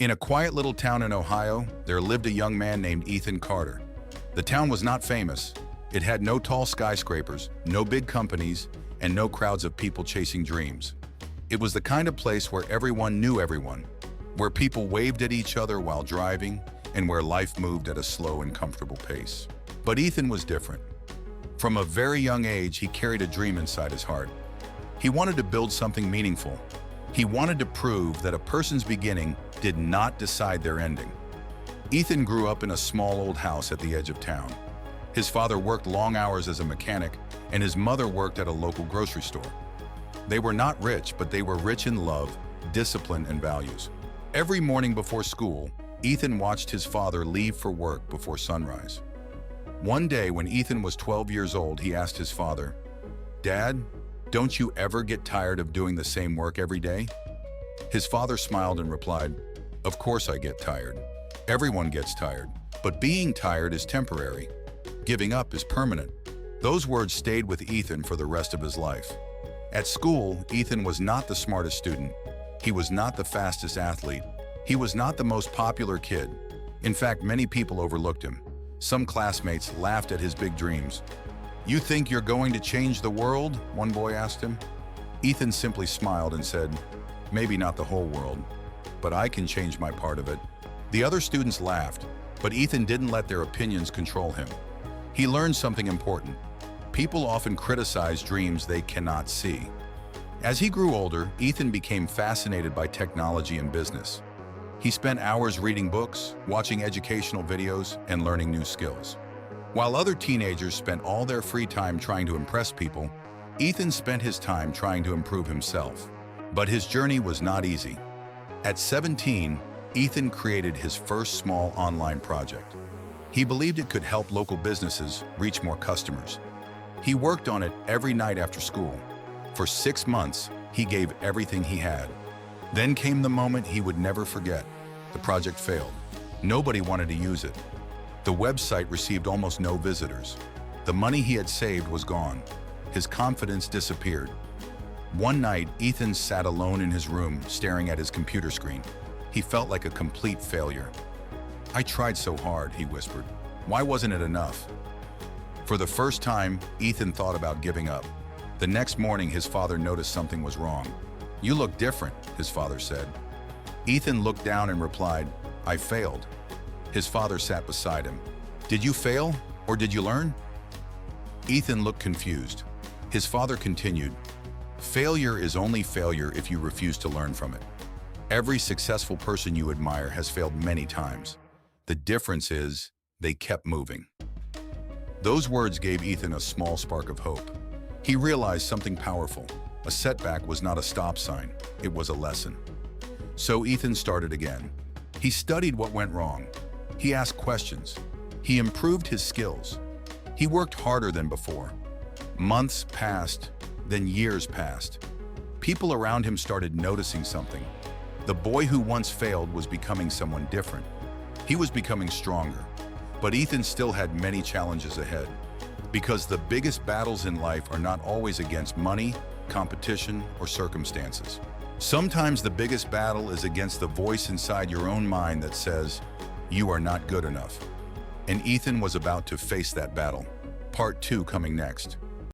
In a quiet little town in Ohio, there lived a young man named Ethan Carter. The town was not famous. It had no tall skyscrapers, no big companies, and no crowds of people chasing dreams. It was the kind of place where everyone knew everyone, where people waved at each other while driving, and where life moved at a slow and comfortable pace. But Ethan was different. From a very young age, he carried a dream inside his heart. He wanted to build something meaningful. He wanted to prove that a person's beginning did not decide their ending. Ethan grew up in a small old house at the edge of town. His father worked long hours as a mechanic, and his mother worked at a local grocery store. They were not rich, but they were rich in love, discipline, and values. Every morning before school, Ethan watched his father leave for work before sunrise. One day when Ethan was 12 years old, he asked his father, "Dad, don't you ever get tired of doing the same work every day?" His father smiled and replied, "Of course I get tired. Everyone gets tired, but being tired is temporary. Giving up is permanent." Those words stayed with Ethan for the rest of his life. At school, Ethan was not the smartest student. He was not the fastest athlete. He was not the most popular kid. In fact, many people overlooked him. Some classmates laughed at his big dreams. "You think you're going to change the world?" one boy asked him. Ethan simply smiled and said, "Maybe not the whole world, but I can change my part of it." The other students laughed, but Ethan didn't let their opinions control him. He learned something important. People often criticize dreams they cannot see. As he grew older, Ethan became fascinated by technology and business. He spent hours reading books, watching educational videos, and learning new skills. While other teenagers spent all their free time trying to impress people, Ethan spent his time trying to improve himself. But his journey was not easy. At 17, Ethan created his first small online project. He believed it could help local businesses reach more customers. He worked on it every night after school. For 6 months, he gave everything he had. Then came the moment he would never forget. The project failed. Nobody wanted to use it. The website received almost no visitors. The money he had saved was gone. His confidence disappeared. One night, Ethan sat alone in his room, staring at his computer screen. He felt like a complete failure. "I tried so hard," he whispered. "Why wasn't it enough?" For the first time, Ethan thought about giving up. The next morning, his father noticed something was wrong. "You look different," his father said. Ethan looked down and replied, "I failed." His father sat beside him. "Did you fail, or did you learn?" Ethan looked confused. His father continued, "Failure is only failure if you refuse to learn from it. Every successful person you admire has failed many times. The difference is they kept moving." Those words gave Ethan a small spark of hope. He realized something powerful. A setback was not a stop sign, it was a lesson. So Ethan started again. He studied what went wrong. He asked questions. He improved his skills. He worked harder than before. Months passed, then years passed. People around him started noticing something. The boy who once failed was becoming someone different. He was becoming stronger. But Ethan still had many challenges ahead. Because the biggest battles in life are not always against money, competition, or circumstances. Sometimes the biggest battle is against the voice inside your own mind that says, "You are not good enough." And Ethan was about to face that battle. Part 2 coming next.